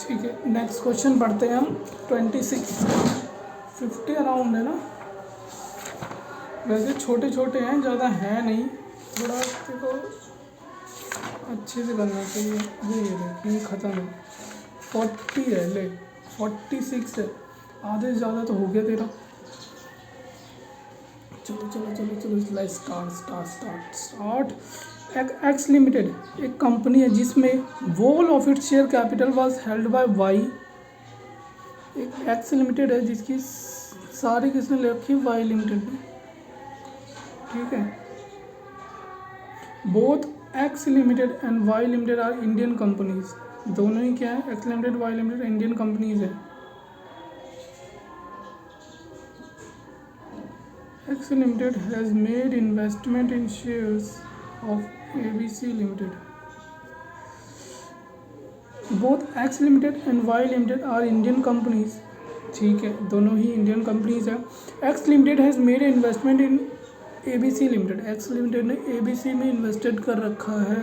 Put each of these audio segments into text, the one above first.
ठीक है, next question पढ़ते हैं हम। 26 50 अराउंड है ना, वैसे छोटे छोटे हैं, ज़्यादा है नहीं, थोड़ा देखो अच्छे से करना चाहिए। ये देखिए ख़त्म है, 40 है, ले 46 है, आधे से ज़्यादा तो हो गया तेरा। चलो चलो चलो चलो like start start start start. X limited एक कंपनी है जिसमें whole of its share capital was held by Y. एक एक्स लिमिटेड है जिसकी सारी किसने ले रखी है, वाई लिमिटेड ने। ठीक है, both X limited and Y limited are Indian companies. दोनों ही क्या है, X limited Y limited Indian companies है। X Limited has made investment in shares of ABC Limited. Both X Limited and Y Limited are Indian companies. ठीक है, दोनों ही Indian companies हैं। X Limited has made investment in ABC Limited. X Limited ने ABC में invested कर रखा है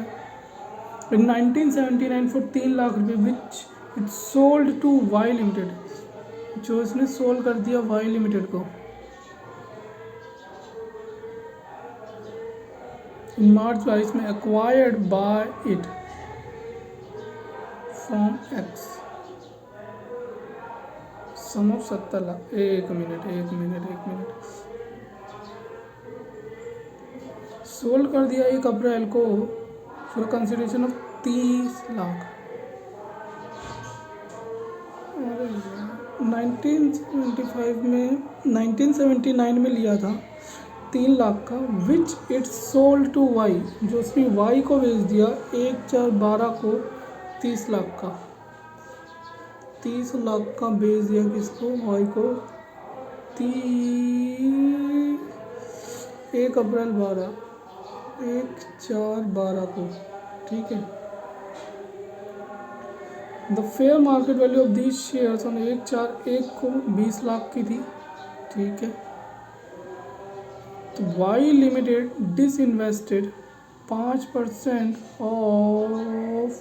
in 1979 for 3 lakh रुपये, which it sold to Y Limited, जो इसने सोल्ड कर दिया Y Limited को। मार्च 22 में acquired by it from X, sum of 70 lakh. एक मिनट सोल्ड कर दिया 1 अप्रैल को फॉर कंसिडरेशन ऑफ 30 लाख। 1979 में लिया था 3 लाख का, विच इट्स सोल्ड टू वाई, जो उसने वाई को बेच दिया 1/4/12 को 30 लाख का। 30 लाख का बेच दिया किसको, वाई को। 1 अप्रैल 1/4/12 को। ठीक है, the fair market value of these shares on 1/4/1 को 20 लाख की थी। ठीक है, तो Y limited disinvested 5% of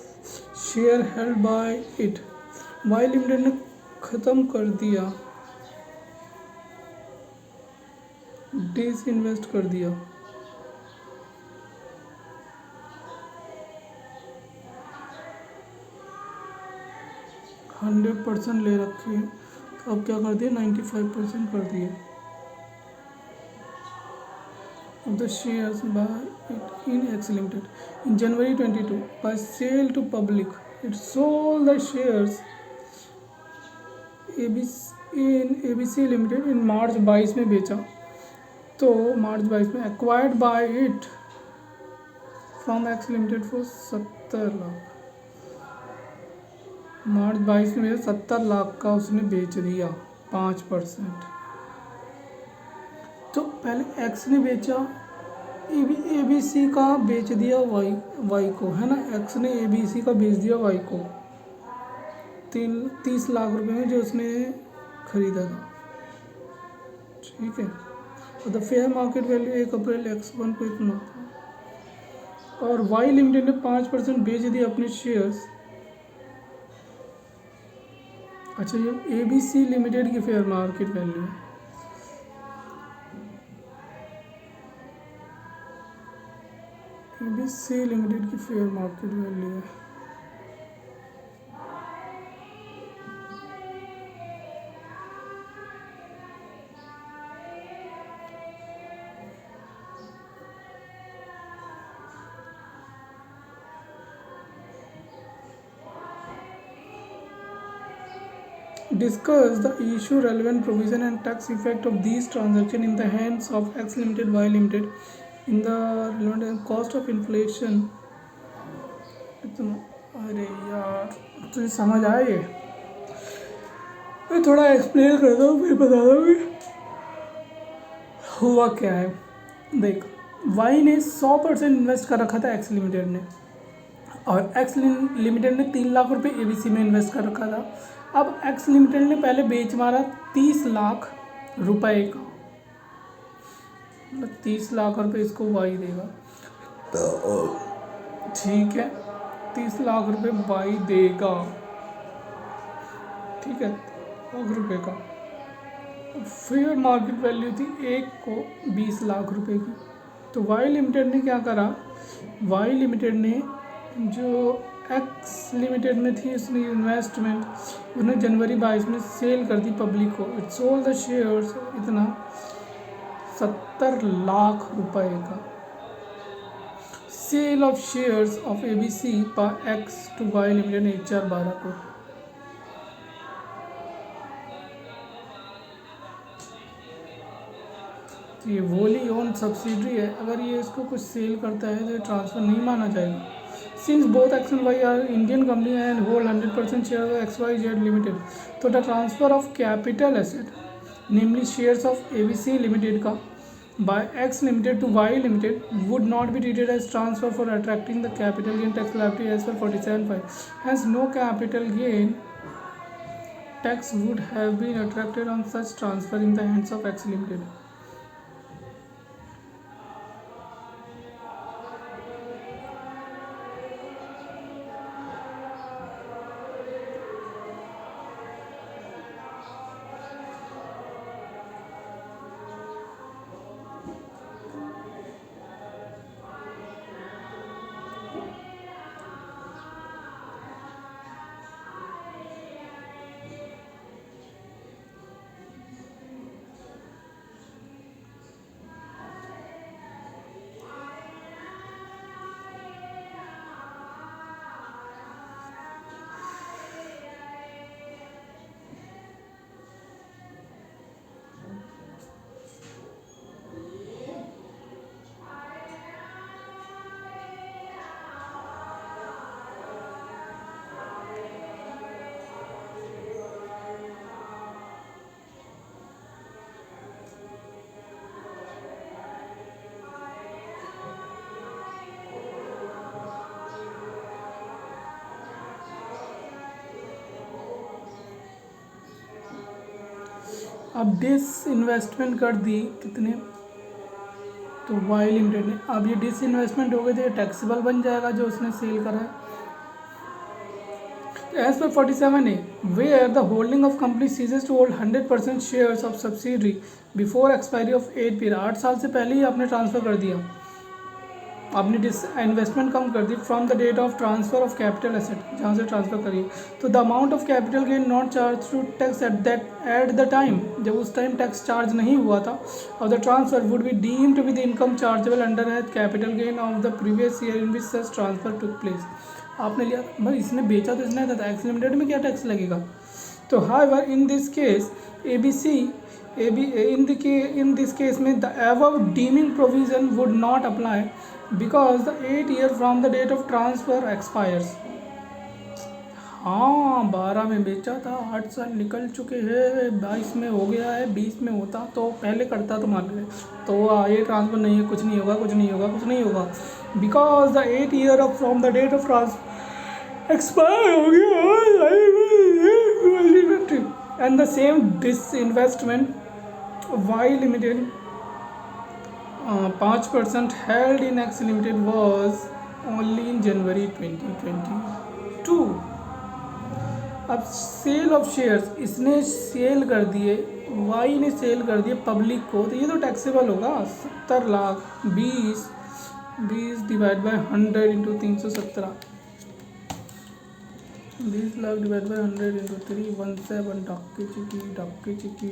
share held by it. Y limited ने ख़त्म कर दिया, डिसइन्वेस्ट कर दिया। %100 ले रखे हैं, तो अब क्या कर दिया, 95% कर दिए of the shares by it in X Limited. In January 22, by sale to public, it sold the shares in ABC Limited in मार्च 22 में बेचा। तो मार्च 22 में acquired by it from X Limited for 70 lakh. मार्च 22 में 70 लाख का उसने बेच दिया 5%। तो पहले एक्स ने बेचा, ABC का बेच दिया वाई को, है ना। एक्स ने ABC का बेच दिया वाई को 30 लाख रुपए में, जो उसने खरीदा था। ठीक है, और the fair market value 1 April X1 को इतना था, और वाई लिमिटेड ने 5% बेच दिए अपने शेयर्स। अच्छा, ये ABC लिमिटेड की फेयर मार्केट वैल्यू है। ABC लिमिटेड की फेयर मार्केट वैल्यू है। Discuss the issue, relevant provision and tax effect of these transactions in the hands of X Limited, Y Limited in the relevant cost of inflation। अरे यार, तुझे समझ आया ये? मैं थोड़ा एक्सप्लेन करता हूँ, फिर बता दूँगी हुआ क्या है। देख, वाई ने 100% इन्वेस्ट कर रखा था एक्स लिमिटेड ने, और एक्स लिमिटेड ने 3 लाख रुपए ABC में इन्वेस्ट कर रखा था। अब एक्स लिमिटेड ने पहले बेच मारा 30 लाख रुपए का, मतलब 30 लाख रुपए इसको वाई देगा। ठीक है, 30 लाख रुपए वाई देगा। ठीक है, ₹1 का। फेयर मार्केट वैल्यू थी एक को 20 लाख रुपए की। तो वाई लिमिटेड ने क्या करा, वाई लिमिटेड ने जो एक्स लिमिटेड में थी उसने इन्वेस्टमेंट उन्हें जनवरी 22 में सेल कर दी पब्लिक को। इट सोल्ड द शेयर्स, इतना 70 लाख रुपए का। Sale of shares of ABC by X to Y limited ने HR12 को। तो ये वोली ओन सब्सिडरी है, अगर ये इसको कुछ सेल करता है तो ये ट्रांसफ़र नहीं माना जाएगा। Since both X and Y are Indian company and hold 100% share of XYZ limited, तो the transfer of capital asset namely shares of ABC limited का by X Limited to Y Limited would not be treated as transfer for attracting the capital gain tax liability as per 47(5). Hence, no capital gain tax would have been attracted on such transfer in the hands of X Limited. अब dish investment कर दी कितने, तो Y limited ने। अब ये dish investment हो गए तो ये टैक्सेबल बन जाएगा जो उसने सेल करा है। As per 47A, where the holding of company ceases to hold 100% shares of subsidiary before expiry of 8 period, 8 साल से पहले ही आपने ट्रांसफ़र कर दिया, आपने इन्वेस्टमेंट कम कर दी from the date of transfer of capital asset, जहाँ से ट्रांसफर करिए, तो the amount of capital gain not charge to tax at the time, जब उस टाइम टैक्स चार्ज नहीं हुआ था, और the transfer would be deem to be the income chargeable under है capital gain of the previous year in which such transfer took place. आपने लिया भाई, इसने बेचा तो इसने था, एक्स लिमिटेड में क्या टैक्स लगेगा। तो however in this case ABC in this case में the above deeming provision would not apply because the 8 year from the date of transfer expires। हाँ, 12 में बेचा था, 8 साल निकल चुके हैं, 22 में हो गया है, 20 में होता तो पहले करता तो मान लीजिए, तो ये ट्रांसफर नहीं है, कुछ नहीं होगा, कुछ नहीं होगा, कुछ नहीं होगा, because the 8 year of from the date of transfer expire हो गया। And the same disinvestment Y limited 5% held in X limited was only in January 2022। अब सेल ऑफ शेयर्स इसने सेल कर दिए, वाई ने सेल कर दिए पब्लिक को, तो ये तो टैक्सेबल होगा। 70 lakh 20 divide by 100 into 317, 20 lakh divide by 100 into 317, डक्की चिकी।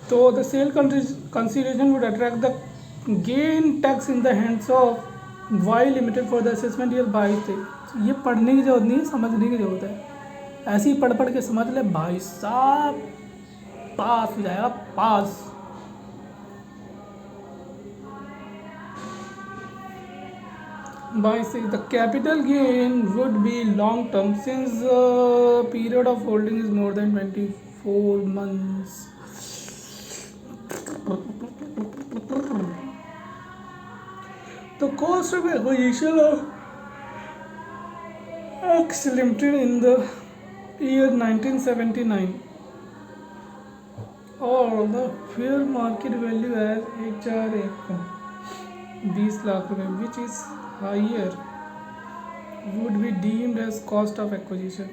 तो the sale consideration would attract the gain tax in the hands of Y limited for the assessment year 22। ये पढ़ने की जरूरत नहीं है, समझने की जरूरत है। ऐसे ही पढ़ के समझ ले भाई साहब, पास हो जाएगा, पास। By the capital gain would be long term since the period of holding is more than 24 months. The cost of acquisition of X Limited in the year 1979 और द फेयर मार्केट वैल्यू है 20 लाख रुपए, which is higher would be deemed as cost of acquisition.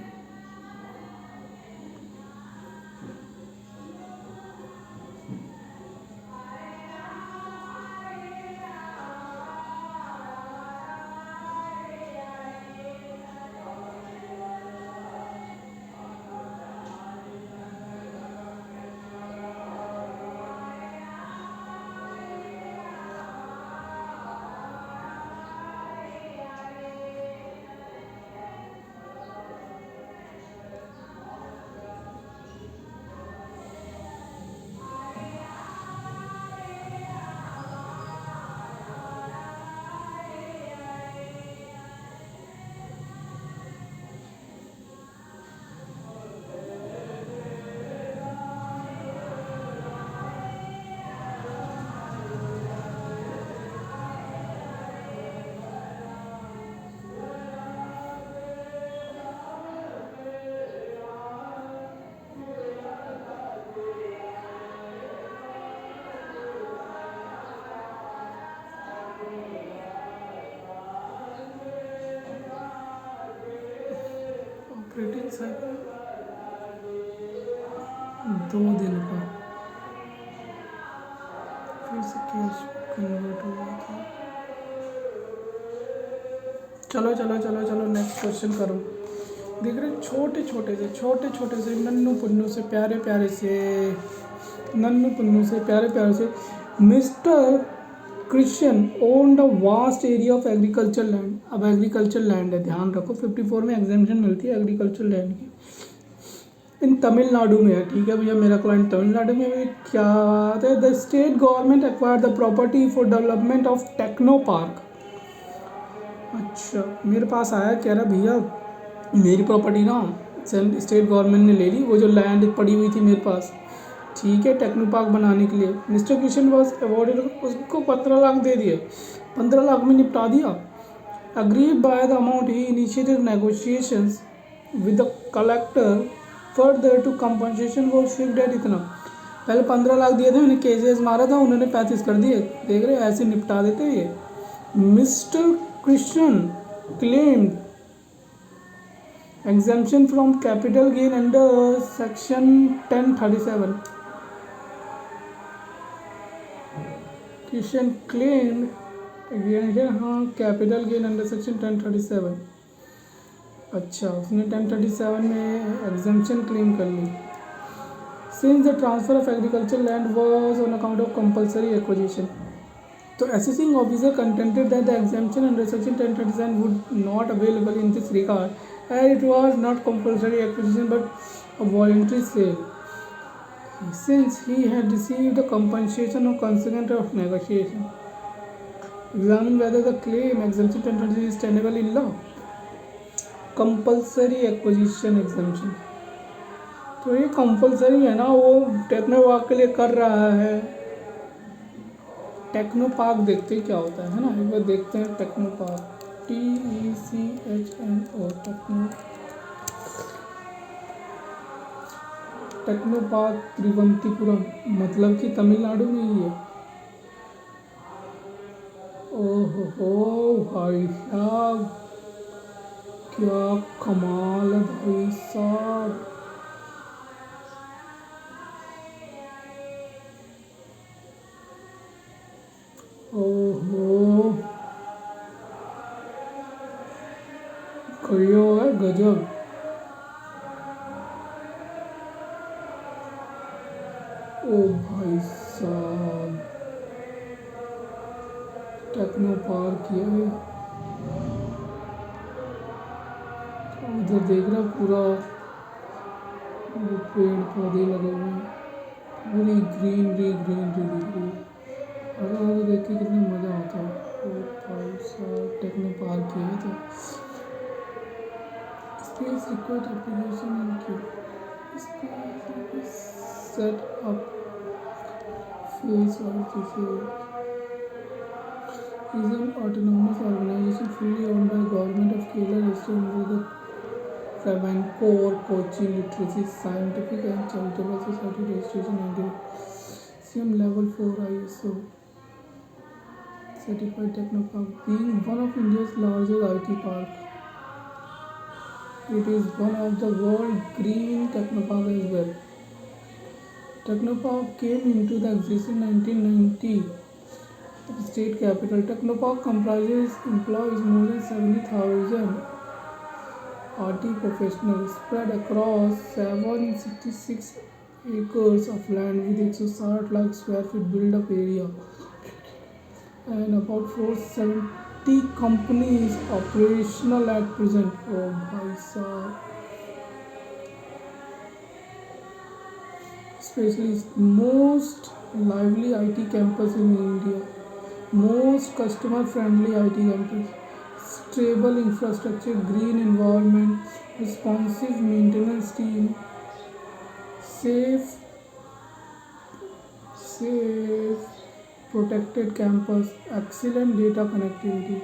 Operating cycle 2 दिन का, फिर से cash convert हुआ था। चलो चलो चलो चलो नेक्स्ट क्वेश्चन करो। देख रहे छोटे छोटे से नन्नू पुन्नू से प्यारे प्यारे से mister Christian owned a vast area of agriculture land. अब एग्रीकल्चर लैंड है, ध्यान रखो 54 में एग्जामिशन मिलती है एग्रीकल्चर लैंड की। इन तमिलनाडु में है, ठीक है भैया, मेरा क्लाइंट तमिलनाडु में है। क्या बात है। The state government acquired the property for development of techno park. अच्छा, मेरे पास आया, कह रहा भैया मेरी प्रॉपर्टी ना स्टेट गवर्नमेंट ने ले ली, वो जो लैंड पड़ी हुई थी मेरे पास, ठीक है, टेक्नो पार्क बनाने के लिए। मिस्टर क्रिश्चियन वॉज अवॉर्डेड, उसको 15 लाख दे दिए, 15 लाख में निपटा दिया। अग्रीड बाय द अमाउंट ही initiated negotiations with the collector further to compensation for shift date. इतना पहले 15 लाख दिए थे, उन्हें केसेस मारा था, उन्होंने 35 कर दिए। देख रहे ऐसे निपटा देते ये। Mister Christian claimed exemption from capital gain under section 1037. Christian claimed exemption, हाँ, capital gain under section 1037। अच्छा, उसने 1037 में exemption claim कर ली। Since the transfer of agricultural land was on account of compulsory acquisition, तो assessing officer contended that the exemption under section 1037 would not available in this regard, as it was not compulsory acquisition but a voluntary sale, since he had received the compensation of consequence of negotiation. Examine whether the claim exemption 1037 is tenable in law. Compulsory acquisition exemption, तो ये compulsory है ना, वो techno park के लिए कर रहा है। टेक्नो पार्क देखते ही क्या होता है ना, एक बार देखते हैं techno park, TECHNO, techno park Thiruvananthapuram, मतलब कि तमिलनाडु में ही है। ओहो भाई साहब, क्या कमाल है भाई साहब। ओहो, करियो है गजब। ओ भाई साहब, टेक्नो पार्क किया है। उधर देख रहा पूरा वो पेड़ पौधे लगे हुए हैं, पूरी ग्रीनरी दिख रही है। अगर देख के कितना मज़ा आता है। ओ भाई साहब, टेक्नो पार्क किया है तो स्पेस रिक्वायर्ड एप्लीकेशन इनकी सेट अप फेस और जैसे is an autonomous organization fully owned by government of Kerala registered under the Travancore Coaching Literacy Scientific and Charitable Society registration and CM level 4 ISO certified Technopark. Being one of India's largest IT park, it is one of the world green Technopark as well. Technopark came into the existence in 1990. State capital. Technopark comprises employs more than 70,000 RT professionals spread across 766 acres of land with 160 lakh square feet build-up area and about 470 companies operational at present. Oh, bhai sahab. Especially most lively IT campus in India, most customer friendly IT campus, stable infrastructure, green environment, responsive maintenance team, safe protected campus, excellent data connectivity.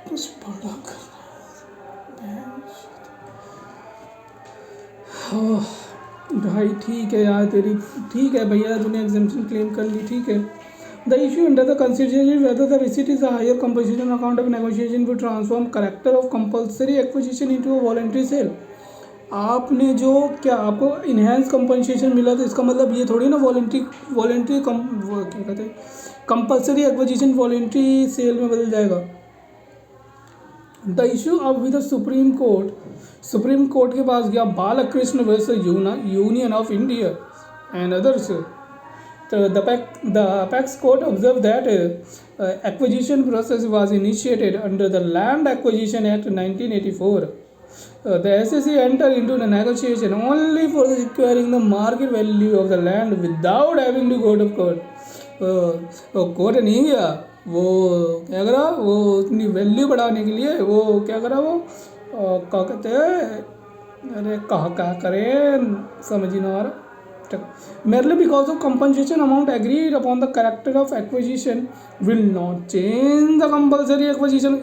कुछ बड़ा करना है भाई। ठीक है यार तेरी, ठीक है भैया, तूने एग्जाम्पशन क्लेम कर ली, ठीक है। The issue under the consideration whether the receipt is a higher compensation account of negotiation will transform character of compulsory acquisition into a voluntary sale. आपने जो क्या आपको इनहेंस कंपनसेशन मिला, तो इसका मतलब ये थोड़ी ना वॉलंटरी क्या कहते हैं, कंपल्सरी एक्विजिशन वॉलंटरी सेल में बदल जाएगा। द इशू अब विद सुप्रीम कोर्ट के पास गया, Balkrishna versus union of India and others. The apex court observed that acquisition process was initiated under the Land Acquisition Act 1984. The SSC entered into the negotiation only for securing the market value of the land without having to go to court. Court नहीं गया, वो क्या करा, वो अपनी value बढ़ाने के लिए वो क्या करा, वो क्या कहते हैं, अरे क्या करें समझ ही ना आ रहा। Merely because of compensation amount agreed upon the character of acquisition will not change the compulsory acquisition.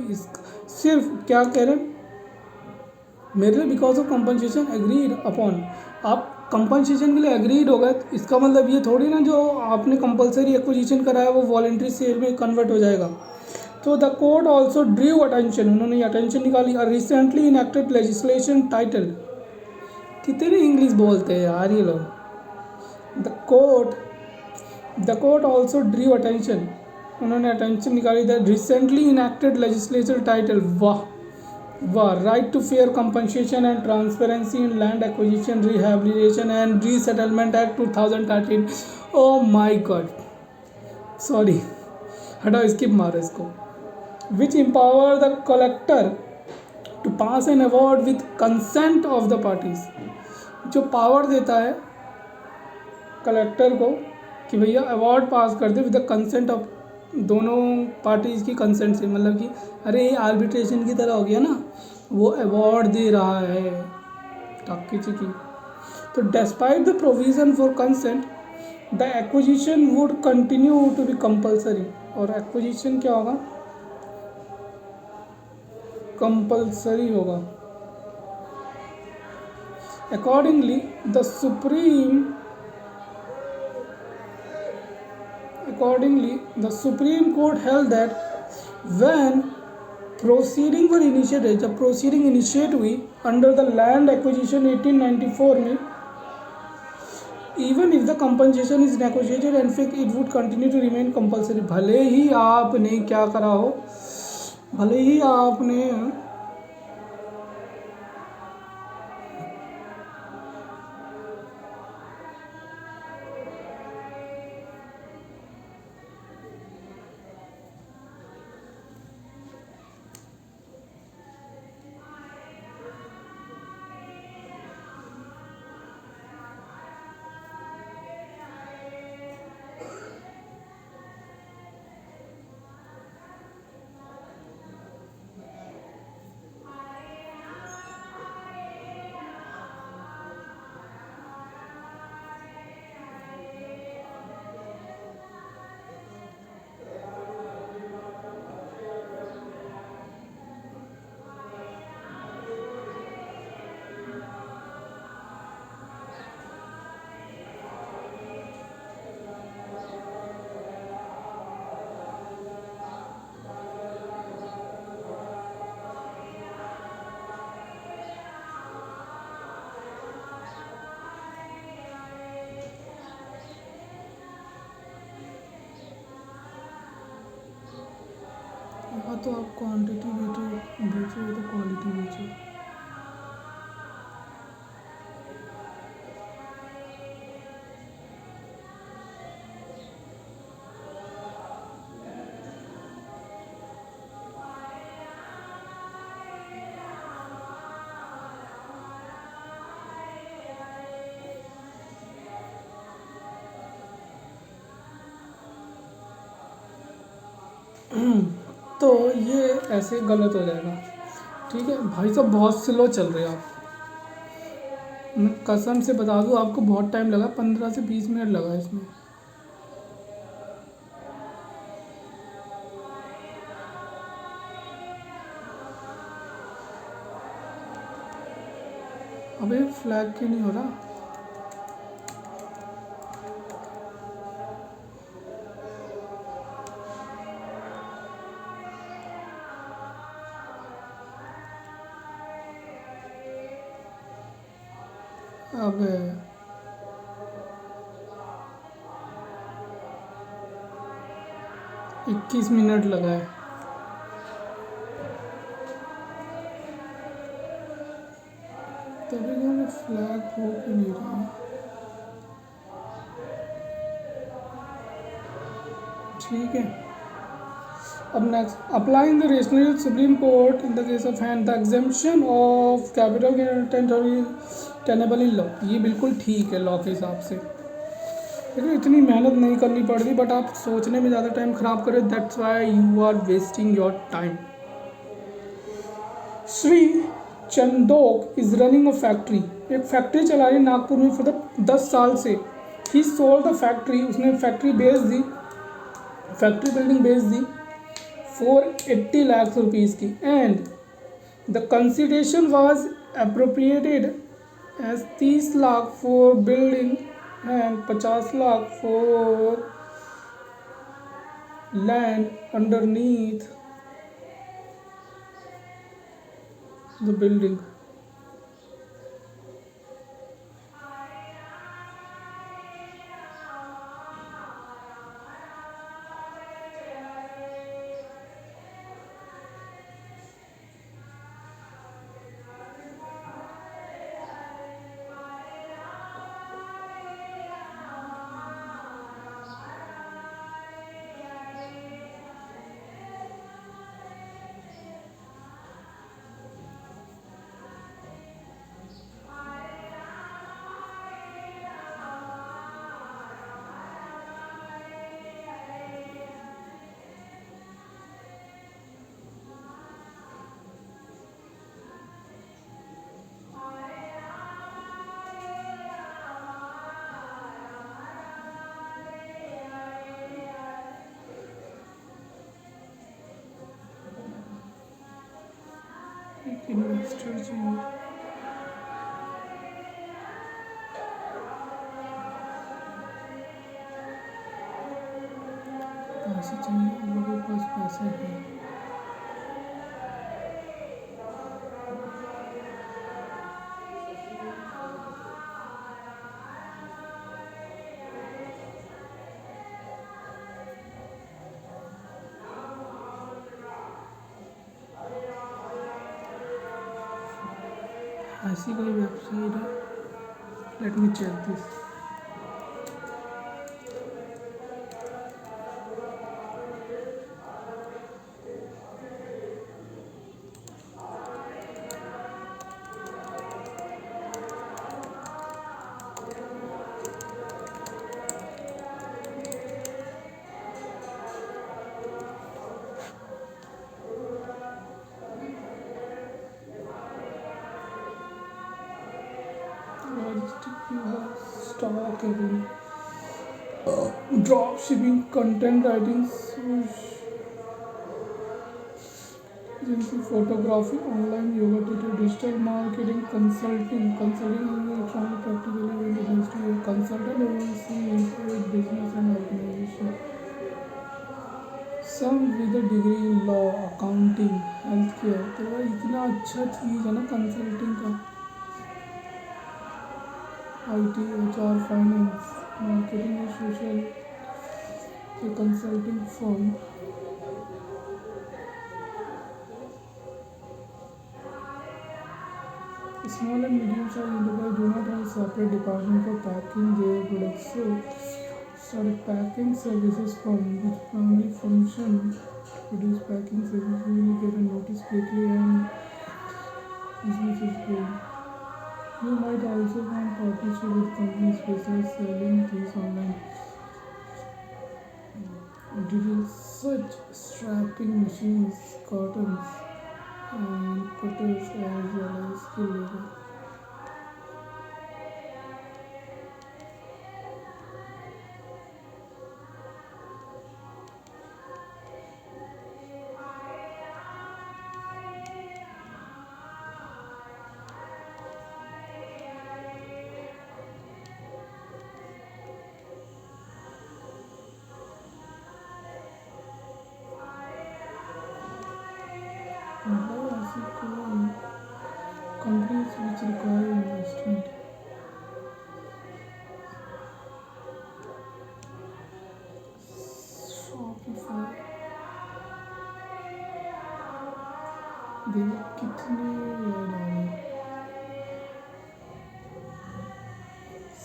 सिर्फ क्या कह रहे हैं, merely because of compensation agreed upon, आप कंपनसेशन के लिए एग्रीड हो गए, इसका मतलब ये थोड़ी ना जो आपने कंपलसरी एक्विजिशन कराया वो वॉलंटरी सेल में कन्वर्ट हो जाएगा। तो the court also drew attention, उन्होंने अटेंशन निकाली, रिसेंटली इनएक्टेड लेजिस्लेशन टाइटल, कितनी इंग्लिश बोलते हैं यार ये लोग। The court also drew attention, उन्होंने अटेंशन निकाली the recently enacted legislature title, वाह, right to fair compensation and transparency in land acquisition rehabilitation and resettlement act 2013। Oh my god, sorry हटाओ, स्किप मारो इसको। Which empower the collector to pass an award with consent of the parties, जो power देता है collector को कि भैया अवार्ड पास कर दे विद द कंसेंट ऑफ दोनों पार्टीज़ की कंसेंट से, मतलब कि अरे ये आर्बिट्रेशन की तरह हो गया ना, वो अवार्ड दे रहा है टाकी चिकी। तो despite the provision for consent the acquisition would continue to be compulsory, और एक्विजिशन क्या होगा, कंपल्सरी होगा। Accordingly the Supreme Court held that when proceeding were initiated, जब proceeding initiate हुई under the Land Acquisition 1894 में, even if the compensation is negotiated and fix it would continue to remain compulsory. भले ही आपने क्या करा हो, भले ही आपने हाँ, तो आप क्वांटिटी बेचो तो क्वालिटी बेचो। तो ये ऐसे गलत हो जाएगा। ठीक है भाई साहब, बहुत स्लो चल रहे हो आप। मैं कसम से बता दूँ, आपको बहुत टाइम लगा, 15 से 20 मिनट लगा इसमें। अबे फ्लैग क्यों नहीं हो रहा? अबे 21 मिनट लगा है। तभी तो मैं फ्लैग हो क्यों नहीं रहा? ठीक है, अब next, applying the rational supreme court in the case of hand the exemption of capital टेंटरी टेनेबल इन लॉ। ये बिल्कुल ठीक है लॉ के हिसाब से, लेकिन इतनी मेहनत नहीं करनी पड़ रही, बट आप सोचने में ज़्यादा टाइम खराब करें, that's why you are wasting your time. Shri Chandok is running a factory, एक फैक्ट्री चला रही नागपुर में फॉर द 10 साल से। ही सोल्ड द फैक्ट्री, उसने फैक्ट्री बेच दी, फैक्ट्री बिल्डिंग बेच दी फॉर 80 लाख रुपीज़ की, and the consideration was appropriated as 30 lakh for building and 50 lakh for land underneath the building. Investor चाहिए, पैसे चाहिए, हम लोगों के पास पैसे हैं। ऐसी कोई वेबसाइट है, let me check this. Stock drop shipping, content writing, photography, online yoga tutor, digital marketing, consulting electronic practical industry, consultant overseas business and organisation, some with a degree in law, accounting, health care. तो भाई इतना अच्छा चीज़ है ना consulting का, IT, HR, finance, marketing और social, ये consulting firm. Small and medium-sized enterprises do not have a separate department for packing their products, so started packing services firm which primarily function to produce packing services. You will get a notice quickly and business is growing. You might also find partnership with companies specialized selling these online. Details such strapping machines, cartons, and cutters as well as skill labor. मतलब ऐसी कोई companies which require investment. Shopify, देखो कितने add आ रहे हैं।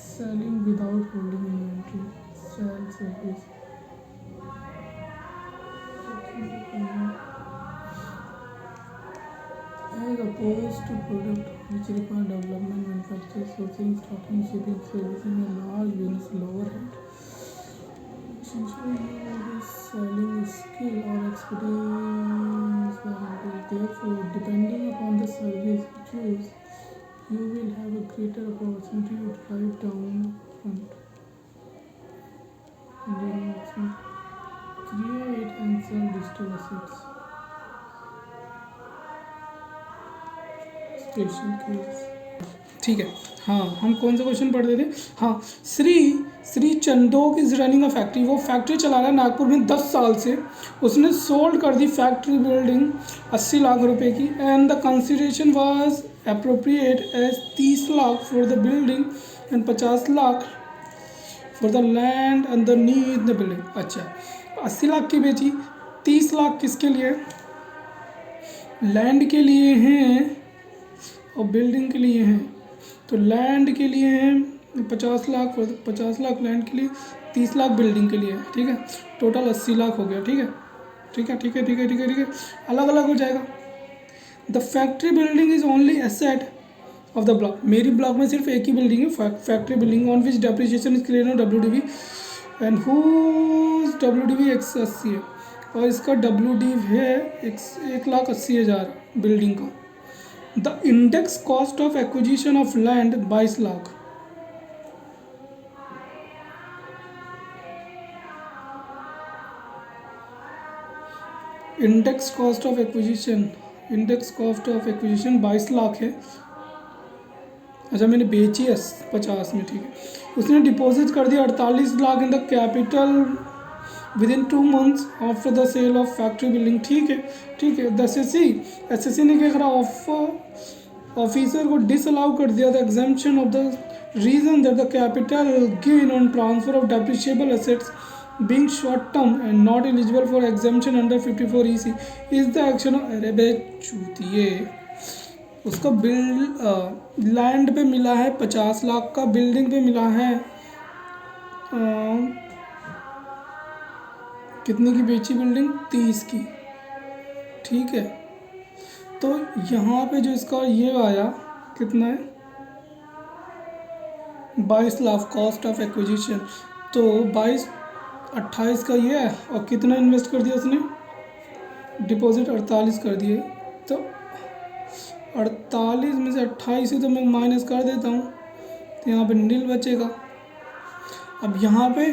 Selling without holding inventory, sell service. As opposed to product which require development, manufacture, sourcing, stocking, shipping, servicing a large business overhead. Essentially, you are selling skill or expertise valuable. Therefore, depending upon the service you choose, you will have a greater opportunity to drive down front. And create and sell digital assets. Special case, ठीक है। हाँ, हम कौन सा question पढ़ रहे थे? हाँ, Shri Chandok is running a factory. वो फैक्ट्री चला रहा है नागपुर में 10 साल से। उसने सोल्ड कर दी फैक्ट्री बिल्डिंग 80 लाख रुपए की, and the consideration was appropriate as 30 lakh for the building and 50 lakh for the land underneath the building. अच्छा, 80 लाख की बेची, 30 लाख किसके लिए? लैंड के लिए हैं और बिल्डिंग के लिए हैं। तो लैंड के लिए हैं 50 लाख, 50 लाख लैंड के लिए, 30 लाख बिल्डिंग के लिए, ठीक है। टोटल 80 लाख हो गया, ठीक है, ठीक है, ठीक है, ठीक है, ठीक है, ठीक है। अलग अलग हो जाएगा। The factory building is only asset of the block. मेरी ब्लॉक में सिर्फ एक ही बिल्डिंग है, factory building, on which depreciation is clear on WDV and whose WDV 180 है, और इसका WDV है 1,80,000 बिल्डिंग का। The index cost of acquisition of land 22 lakh. Index cost of acquisition 22 lakh है। अच्छा, मैंने बेची है 50 में, ठीक है। उसने डिपॉजिट कर दिया 48 lakh in the capital within 2 months after the sale of factory building, ठीक है, ठीक है। द SSC ने क्या करा? ऑफिसर को डिसअलाउ कर दिया the exemption of the reason that the capital gain on transfer of depreciable assets being short term and not eligible for exemption under 54 EC is the action of अरे बे चूतिए, उसको land पे मिला है 50 लाख का, building पे मिला है कितने की बेची बिल्डिंग, 30 की। ठीक है, तो यहाँ पे जो इसका ये आया कितना है, 22 लाख कॉस्ट ऑफ एक्विजिशन। तो 28 का ये है, और कितना इन्वेस्ट कर दिया उसने, डिपॉजिट 48 कर दिए। तो 48 में से 28 ही तो मैं माइनस कर देता हूँ, तो यहाँ पे नील बचेगा। अब यहाँ पे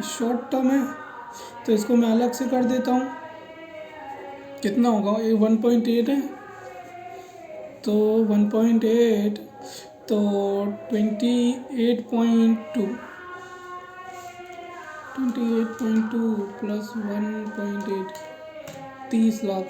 शॉर्ट टर्म है तो इसको मैं अलग से कर देता हूँ, कितना होगा, ये 1.8 है, तो 1.8 तो 28.2 प्लस 1.8 30 लाख।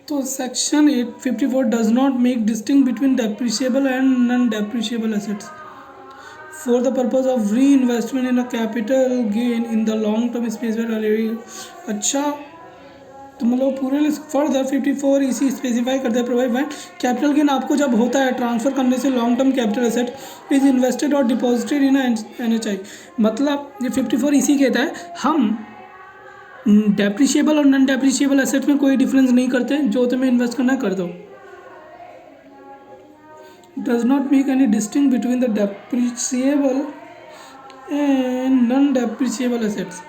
तो section 854 does not make distinguish between depreciable and non depreciable assets for the purpose of री investment in a capital gain in the long term specified. अच्छा, तो मतलब पूरे फर्दर 54 इसी स्पेसिफाई करता है, प्रोवाइड व्हेन कैपिटल गेन आपको जब होता है ट्रांसफर करने से long term capital asset is invested और डिपॉजिटेड इन NHI। मतलब ये 54 इसी कहता है हम डेप्रिशिएबल और नॉन डेप्रिशिएबल एसेट में कोई डिफरेंस नहीं करते, जो तुम्हें इन्वेस्ट करना है कर दो। Does not make any distinction between the depreciable and non depreciable assets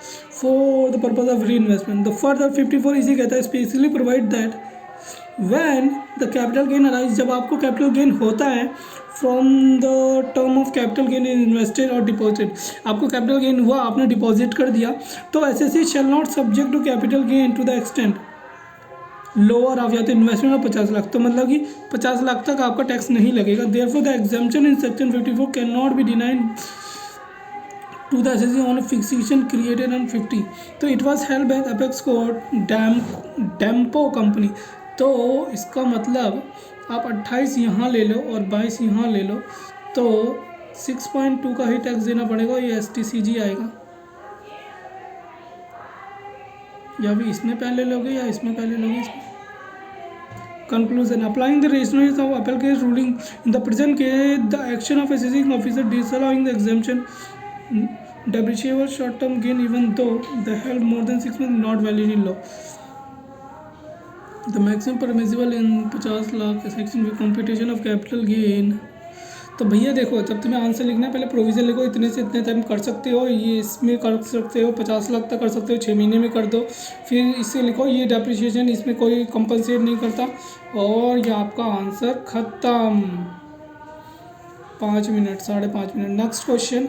for the purpose of reinvestment. The further 54 इसी कहता है specially provide that when the capital gain arise, जब आपको कैपिटल गेन होता है from the term of capital gain in invested और deposit, आपको capital gain हुआ, आपने डिपॉजिट कर दिया, तो SSC shall not subject to capital gain to the extent lower of, या तो इन्वेस्टमेंट और 50 लाख, तो मतलब कि 50 लाख तक आपका टैक्स नहीं लगेगा। Therefore the exemption in section 54 can not be denied to the SSC on a fixation created on 50। तो it was held by Apex Court Dempo company. तो इसका मतलब आप 28 यहाँ ले लो और 22 यहाँ ले लो, तो 6.2 का ही टैक्स देना पड़ेगा, ये STCG आएगा। या भी इसमें पहले लोगे या इसमें पहले लोगे। Conclusion: applying the rationale of appellate case ruling in the present case, the action of assessing officer disallowing the exemption depreciable short-term gain even though they held more than 6 months not valid in law. The maximum permissible in 50 lakh section with computation of capital gain। तो भैया देखो, जब तुम्हें answer लिखना है पहले provision लिखो, इतने से इतने टाइम कर सकते हो, ये इसमें कर सकते हो, 50 लाख तक कर सकते हो, 6 महीने में कर दो। फिर इससे लिखो ये डेप्रिसिएशन इसमें कोई कंपनसेट नहीं करता, और ये आपका आंसर ख़त्म। 5 minute, 5.5 minute. Next question,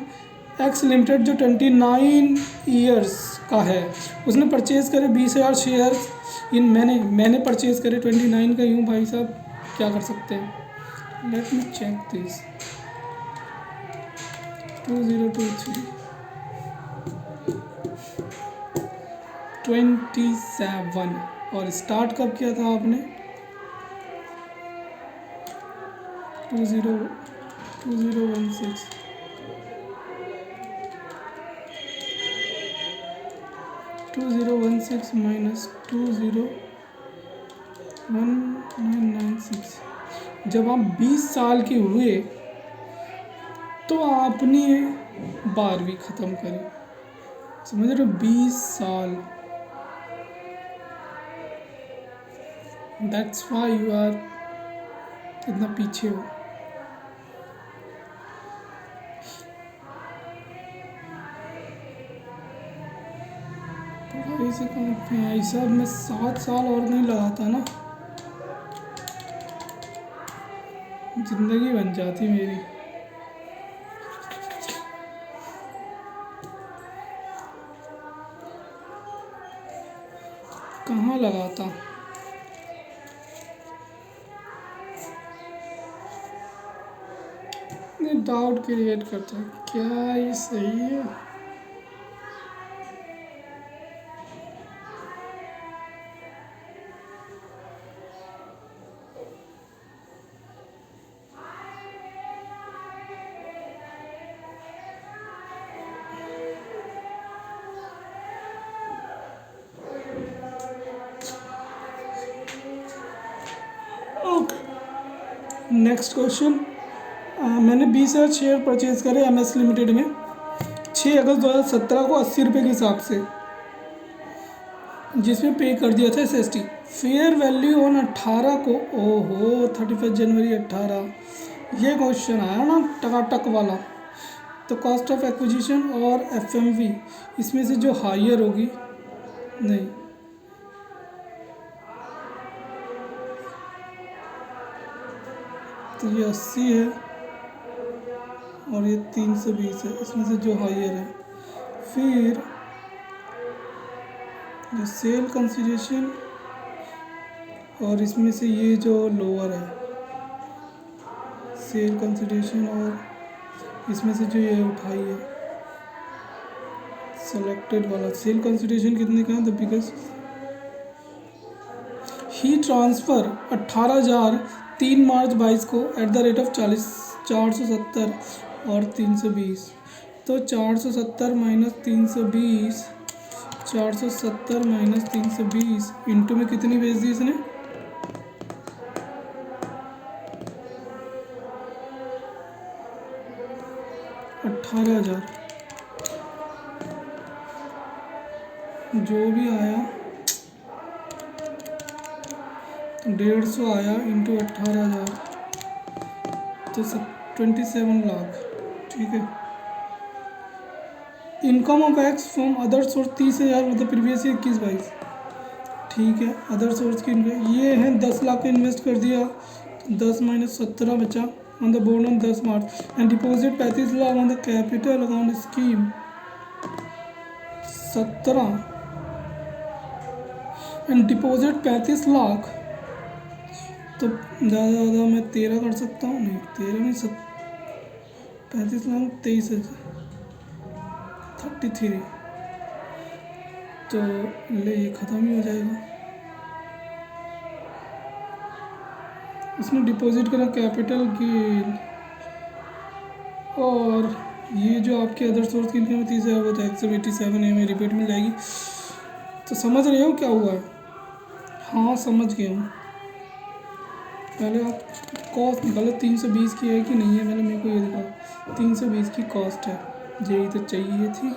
x limited जो 29 ईयर्स का है, उसने परचेज़ करे 20,000 शेयर इन मैंने परचेज़ करे 29 का यूँ, भाई साहब क्या कर सकते हैं। Late me check this. 2023 27, और स्टार्ट कब किया था आपने, 2016 2016 माइनस 201996। जब आप 20 साल के हुए तो आपने 12वीं ख़त्म करी, समझ रहे हो, 20 साल। दैट्स वाई यू आर इतना पीछे हो। से कम ऐसा मैं 7 साल और नहीं लगाता ना, जिंदगी बन जाती मेरी। कहाँ लगाता। नहीं, डाउट क्रिएट करता है क्या ये सही है। नेक्स्ट क्वेश्चन, मैंने 20,000 शेयर परचेज करे MS लिमिटेड में 6 अगस्त 2017 को 80 रुपये के हिसाब से, जिसमें पे कर दिया था SST। फेयर वैल्यू ऑन 18 को, ओहो 31 जनवरी 18, ये क्वेश्चन आया ना टकाटक वाला। तो कॉस्ट ऑफ एक्विजिशन और FMV इसमें से जो हायर होगी, नहीं तो ये 80 है और ये 320 है, इसमें से जो हायर है। फिर जो सेल कंसिडरेशन और इसमें से ये जो लोअर है, सेल कंसिडरेशन और इसमें से जो ये उठाई है सेलेक्टेड वाला, सेल कंसिडरेशन कितने का है, द बिगेस्ट ही ट्रांसफ़र 18,000 3 मार्च 22 को एट द रेट ऑफ 470 और 320। तो 470 माइनस 320, 470 माइनस 320 इंटू में कितनी बेच दी इसने, 18,000, जो भी आया 150 आया इंटू 18,000 तो 27 लाख। ठीक है। Income of x from other source 30,000, मतलब प्रीवियस 21-22। ठीक है, अदर सोर्स की इनकम ये है 10 लाख इन्वेस्ट कर दिया, 10 माइनस 17 बचा on the board on 10 March and deposit 35 lakh on the capital account scheme 17 and deposit 35 lakh. तो ज़्यादा मैं 13 कर सकता हूँ, नहीं 13 नहीं 35 लाख 23,000 33, तो ले ये ख़त्म ही हो जाएगा। इसमें डिपॉजिट करा कैपिटल गेन और ये जो आपके अदर सोर्स की इनकम 30,000 वो तो 187 है, में रिपीट मिल जाएगी। तो समझ रहे हो क्या हुआ है? हाँ समझ गया हूँ। पहले आप कॉस्ट निकालो 320 की है कि नहीं है, मैंने मेरे को ये दिखा 320 की कॉस्ट है, यही तो चाहिए थी।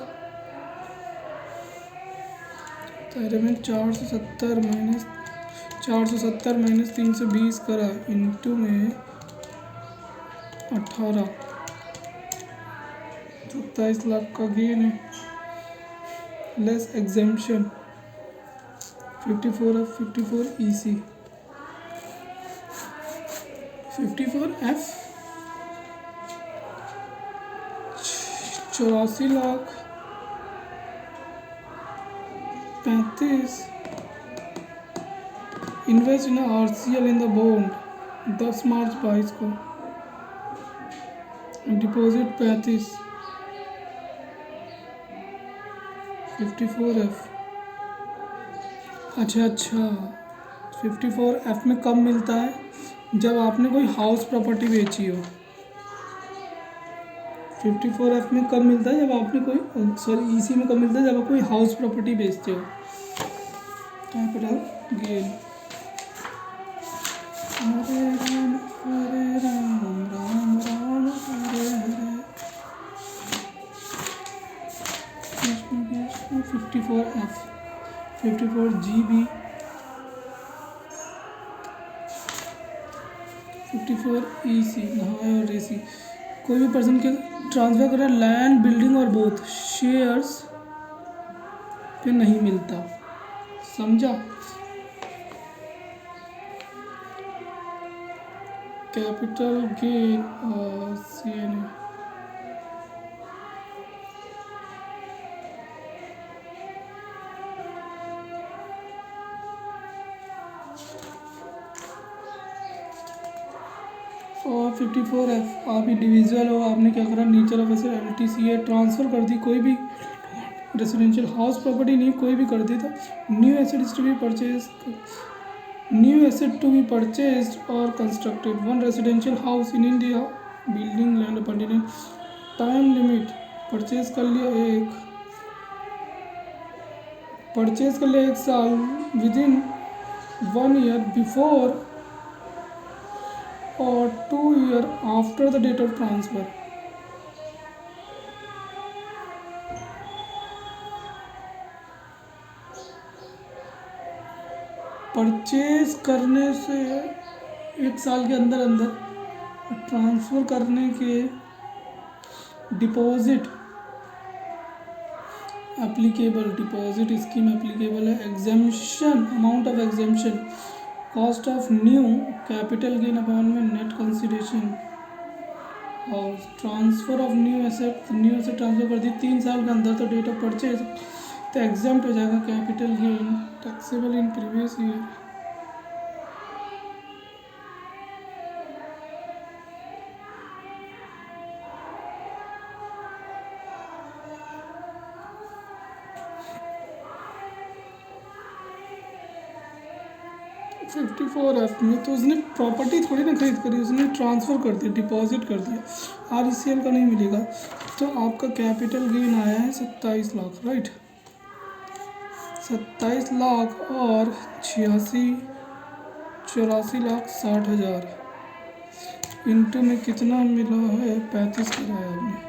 तो मैंने 470 माइनस 320 करा इंटू में 18, 27 लाख का गेन है, less exemption 54 EC 54F 84 lakh 35 invest in RCL in the bond 10 मार्च 22 को डिपॉजिट 35 54F। अच्छा 54F में कब मिलता है? जब आपने कोई हाउस प्रॉपर्टी बेची हो। 54F में कब मिलता है? जब आपने कोई EC में कब मिलता है? जब आप कोई हाउस प्रॉपर्टी बेचते हो। कैपिटल गेन हरे Ram Ram Ram Hare Hare Krishna Krishna 54F 54 GB 54 EC और AC कोई भी पर्सन के ट्रांसफ़र करें लैंड बिल्डिंग और बोथ शेयर्स पे नहीं मिलता। समझा। कैपिटल गेन CNA और 54F आप इंडिविजुअल हो, आपने क्या करा, नेचर ऑफ एसेट LTC है, ट्रांसफ़र कर दी, कोई भी रेसिडेंशियल हाउस प्रॉपर्टी नहीं, कोई भी कर दी था। New asset to be purchase, new asset to be purchase और constructed, one residential house in India, building land apartment, time limit, purchase कर लिया एक साल, विद इन 1 ईयर बिफोर और 2 year after the date of transfer. Purchase करने से 1 साल के अंदर अंदर, ट्रांसफ़र करने के deposit applicable, deposit scheme applicable है। Exemption, amount of exemption, cost of new capital gain upon में नेट कंसिडरेशन और transfer of new asset transfer कर दी 3 साल के अंदर, तो डेट ऑफ परचेज तो एग्जाम्प्ट हो जाएगा capital gain, taxable in previous year. Fifty four F में तो उसने प्रॉपर्टी थोड़ी ना खरीद करी, उसने ट्रांसफ़र कर दिया, डिपॉजिट कर दिया, RECL का नहीं मिलेगा। तो आपका कैपिटल गेन आया है 27 लाख, राइट, 27 लाख और 84 लाख 60,000 इंटू में कितना मिला है, 35 कराया आपने।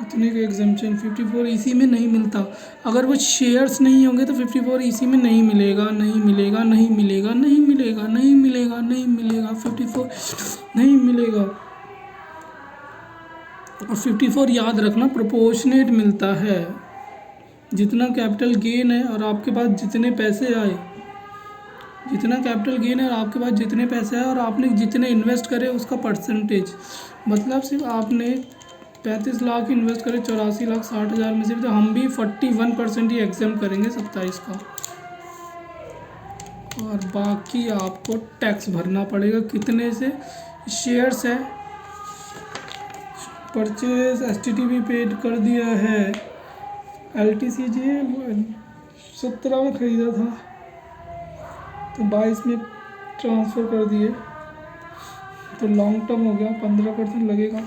इतने का एग्जाम्पशन 54 इसी में नहीं मिलता। अगर वो शेयर्स नहीं होंगे तो 54 इसी में नहीं मिलेगा, नहीं मिलेगा, नहीं मिलेगा, नहीं मिलेगा, नहीं मिलेगा, नहीं मिलेगा, 54 नहीं मिलेगा। और 54 याद रखना प्रोपोर्शनेट मिलता है, जितना कैपिटल गेन है और आपके पास जितने पैसे आए, जितना कैपिटल गेन है और आपके पास जितने पैसे आए और आपने जितने इन्वेस्ट करे उसका परसेंटेज। मतलब सिर्फ आपने 35 लाख इन्वेस्ट करे 84 लाख 60,000 में से, तो हम भी 41% ही एग्जाम करेंगे 27 का, और बाकी आपको टैक्स भरना पड़ेगा। कितने से शेयर्स है, परचेज STT पेड कर दिया है, LTC जी 17 में ख़रीदा था तो 22 में ट्रांसफ़र कर दिए, तो लॉन्ग टर्म हो गया, 15% लगेगा,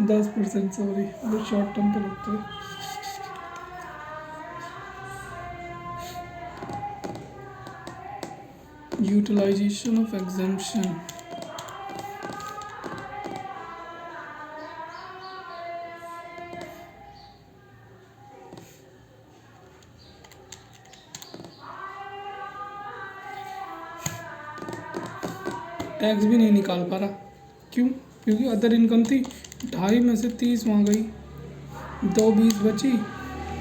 10% सॉरी, वो शॉर्ट टर्म पे लगता है। यूटिलाइजेशन ऑफ एग्जेम्पशन, टैक्स भी नहीं निकाल पा रहा, क्यों? क्योंकि अदर इनकम थी 2.5 में से 30 वहाँ गई, 2 20 बची,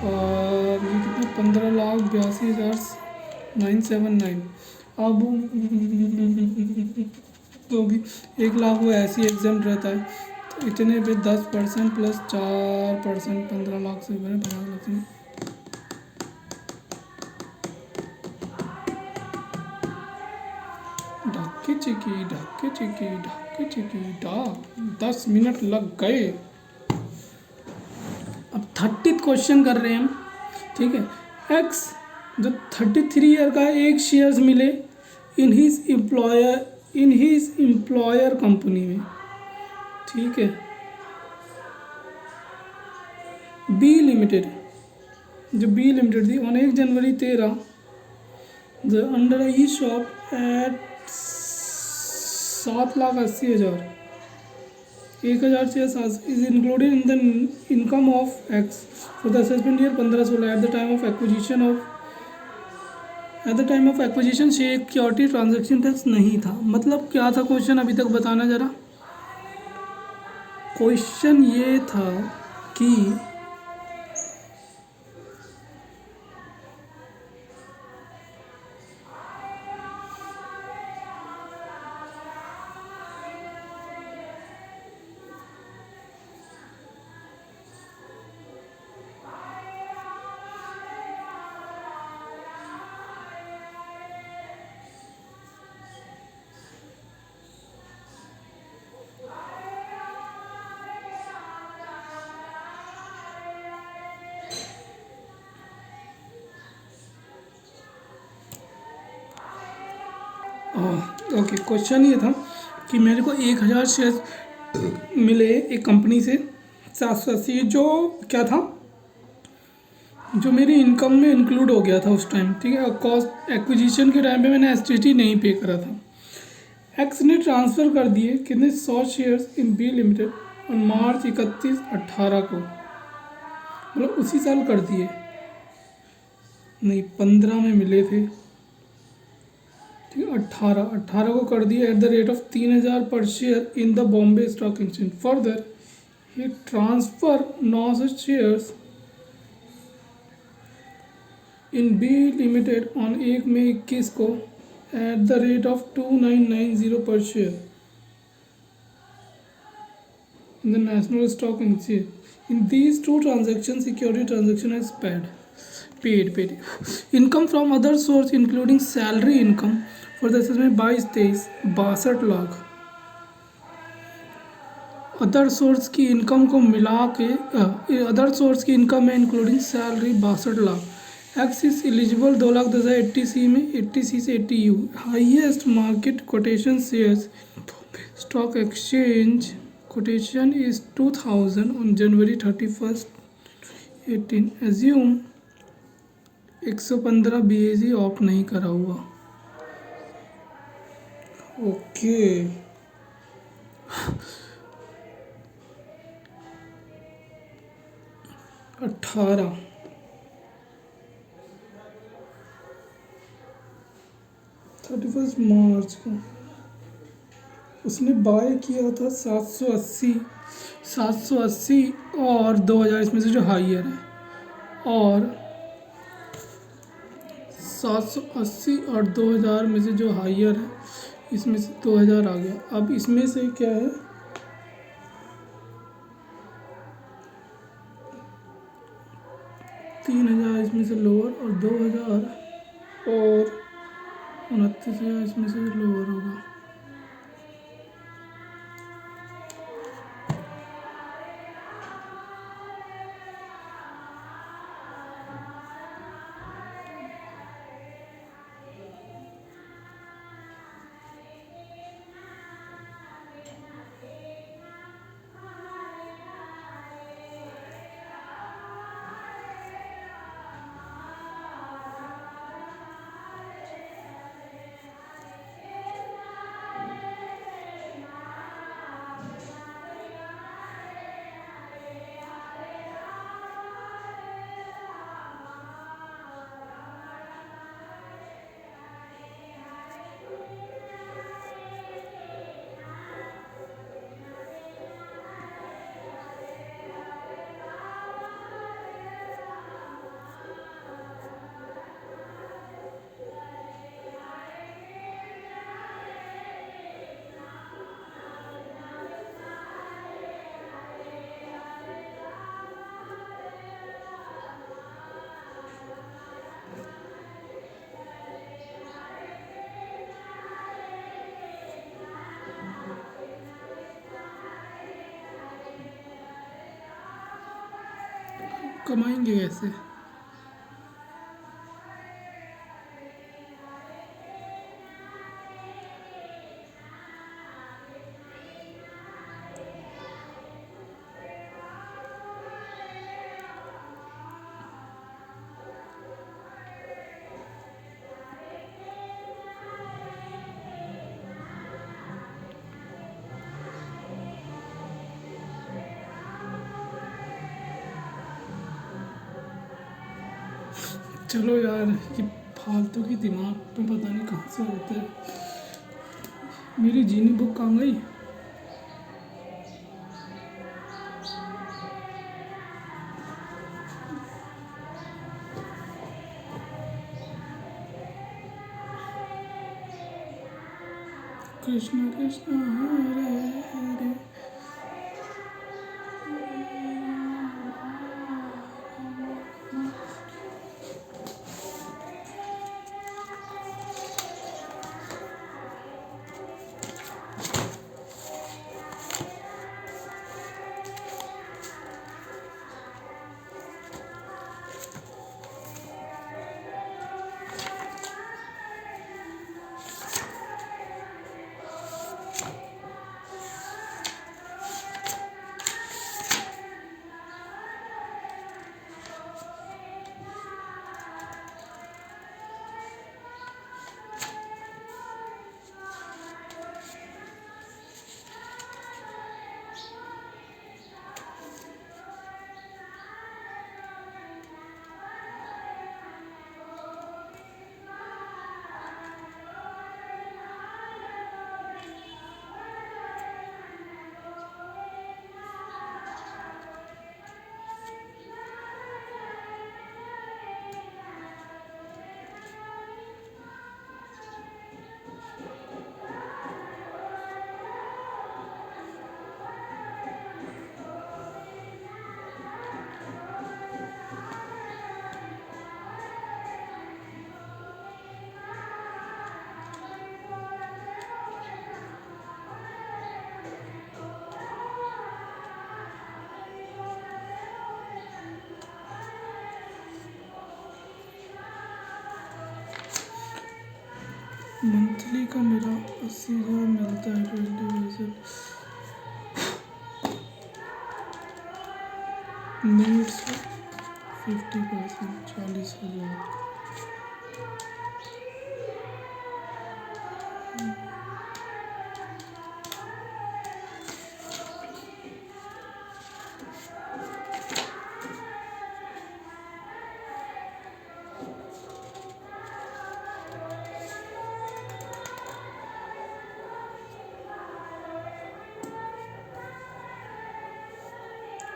और ये कितना 15,82,979। अब तो भी 1 लाख वो ऐसे ही एग्जाम रहता है, तो इतने पे 10% प्लस 4%, 15 लाख से बने 50 लाख में। ढाके चिकी 10 मिनट लग गए। अब 30th क्वेश्चन कर रहे हैं हम, ठीक है। एक्स जो 33 ईयर का एक शेयर्स मिले इन हिज एम्प्लॉयर कंपनी में, ठीक है। बी लिमिटेड, जो बी लिमिटेड थी on 1 January 13 the under E shop at 7,80,000, 1,000 share is included in the income of X for the assessment year 15-16 at the time of acquisition security transaction tax नहीं था। मतलब क्या था question, अभी तक बताना जरा। क्वेश्चन ये था कि ओके, क्वेश्चन ये था कि मेरे को 1,000 शेयर मिले एक कंपनी से 780, जो क्या था, जो मेरी इनकम में इंक्लूड हो गया था उस टाइम, ठीक है। कॉस्ट एक्विजिशन के टाइम पे मैंने एसटीटी नहीं पे करा था। एक्स ने ट्रांसफ़र कर दिए कितने 100 शेयर्स इन बी लिमिटेड और मार्च 31/18 को, मतलब उसी साल कर दिए, नहीं 15 में मिले थे, ठीक है। 18 को कर दिए eight the rate of 3,000 per share in the Bombay stock exchange. Further he transfer 900 shares in B limited on 1 मई 21 को at the rate of 2,990 per share in the national stock exchange. In these two transaction security transaction as paid income from other source including salary income for the में 62 lakh. Other source की income को मिला के other source की income है including salary 62 lakh. X is eligible 2,10,080 में 80C से 80U। Highest market quotation shares stock exchange quotation is 2000 on January 31, 18। Assume 115 BAC of नहीं करा हुआ। ओके 18 31 मार्च को उसने बाय किया था 780 और 2000 इसमें से जो हाइयर है, और 780 और 2000 में से जो हाइयर है इसमें से 2000 आ गया। अब इसमें से क्या है, 3,000 इसमें से लोअर और 2,000 और 29,000 इसमें से लोअर होगा। कमाएंगे कैसे? चलो यार, ये फालतू की दिमाग तो पता नहीं कहाँ से होता है। मेरी जीनी बुक कहाँ गई? Krishna Krishna Hare Hare. Monthly का मेरा 80,000 मिलता है 20%। Needs 50%, 40,000।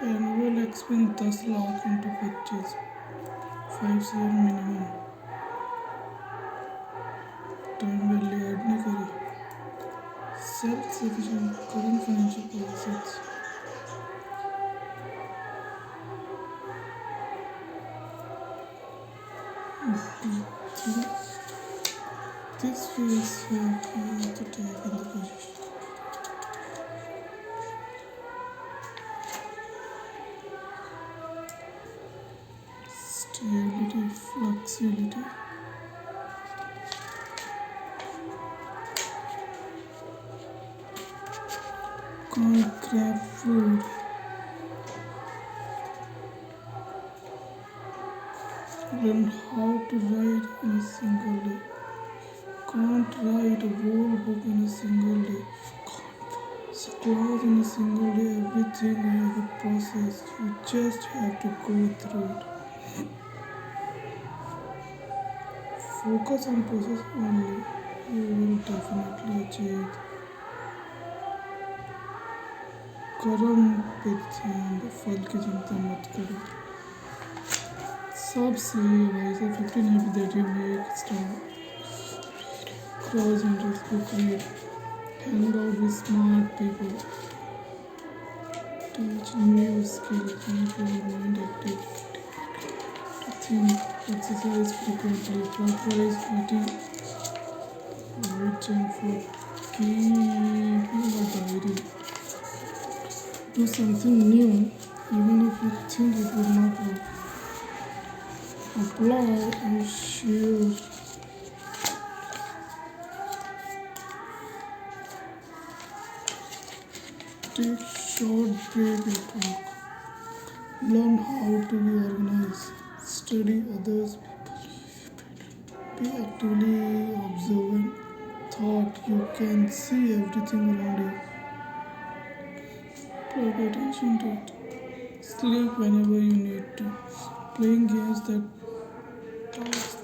Annual expense 10 lakh into 25, 5 year minimum. Time value add नहीं करी। Self sufficient current financial policies. This feels happy to take in the position. Stability, flexibility. Can't grab food. Learn how to write in a single day. Can't write a whole book in a single day. So class in a single day, everything you have a process. You just have to go through it. Focus on process only. You will definitely achieve. कर्म पे ध्यान दो, फल की चिंता मत करो। सब सही है भाई सब। 15 happy that you make start cross interest to create, hang out with smart people, teach new skills, keep your mind active, to think, exercise frequently, prioritize eating, avoid junk food, keeping a diary, do something new even if you think it will not work, apply and share. Take short break at work. Learn how to be organized. Study others. Be actively observant. Thought you can see everything around you. Pay attention to it. Sleep whenever you need to. Playing games that task.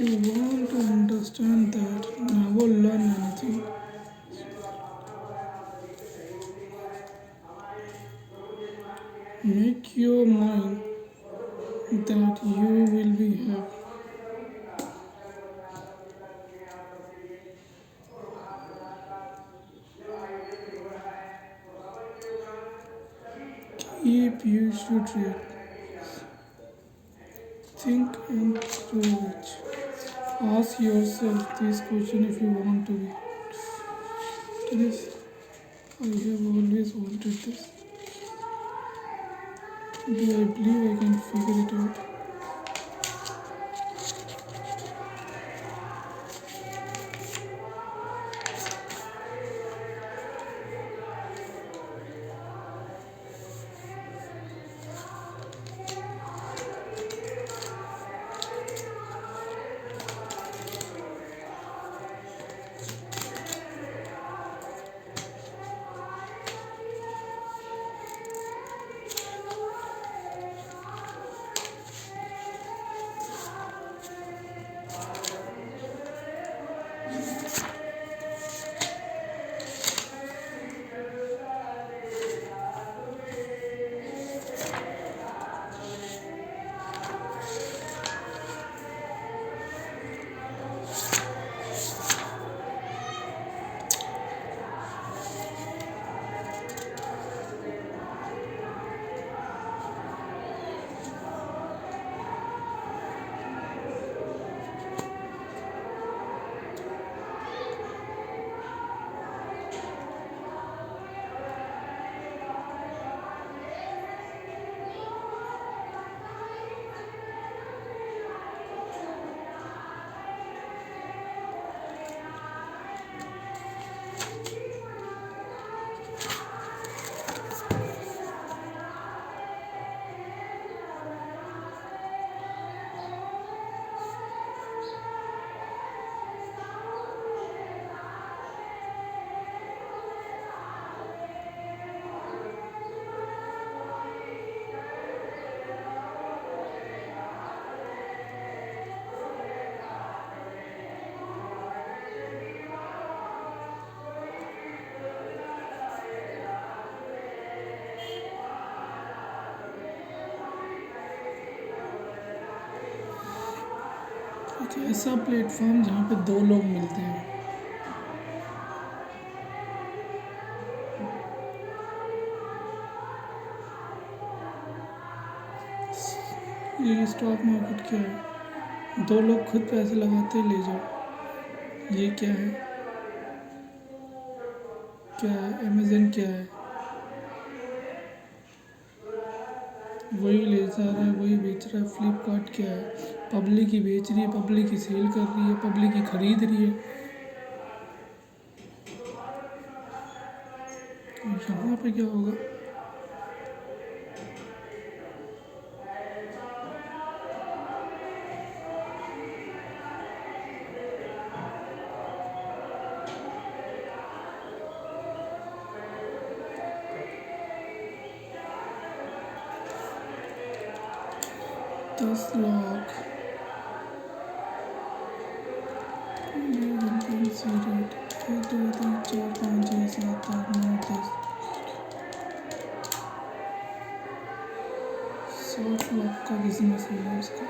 you want to understand that, never learn anything. Make your mind that you will be happy. Keep you should read. Think and courage. Ask yourself this question if you want to be. This I have always wanted this. Do I believe I can figure it out? एक ऐसा platform जहाँ पे दो लोग मिलते हैं. ये stock market क्या है? दो लोग खुद पैसे लगाते हैं, ले जाओ. ये क्या है? क्या है? अमेज़न क्या है? वही ले जा रहा है, वही बेच रहा है. फ्लिपकार्ट क्या है? पब्लिक ही बेच रही है, पब्लिक ही सेल कर रही है, पब्लिक ही खरीद रही है. यहाँ पे क्या होगा? दस लाख 1 2 3 4 5 6 7 8 9 10 60 लाख का बिजनेस है उसका.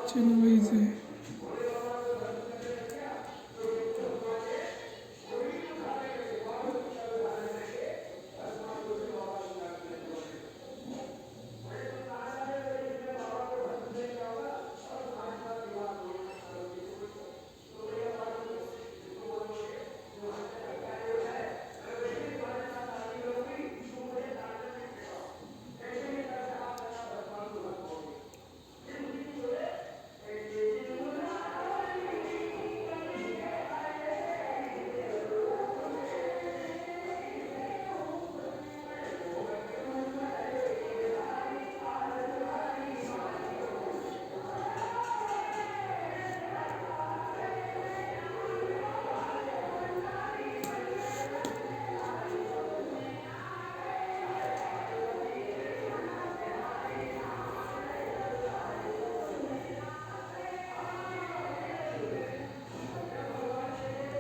चलो वही से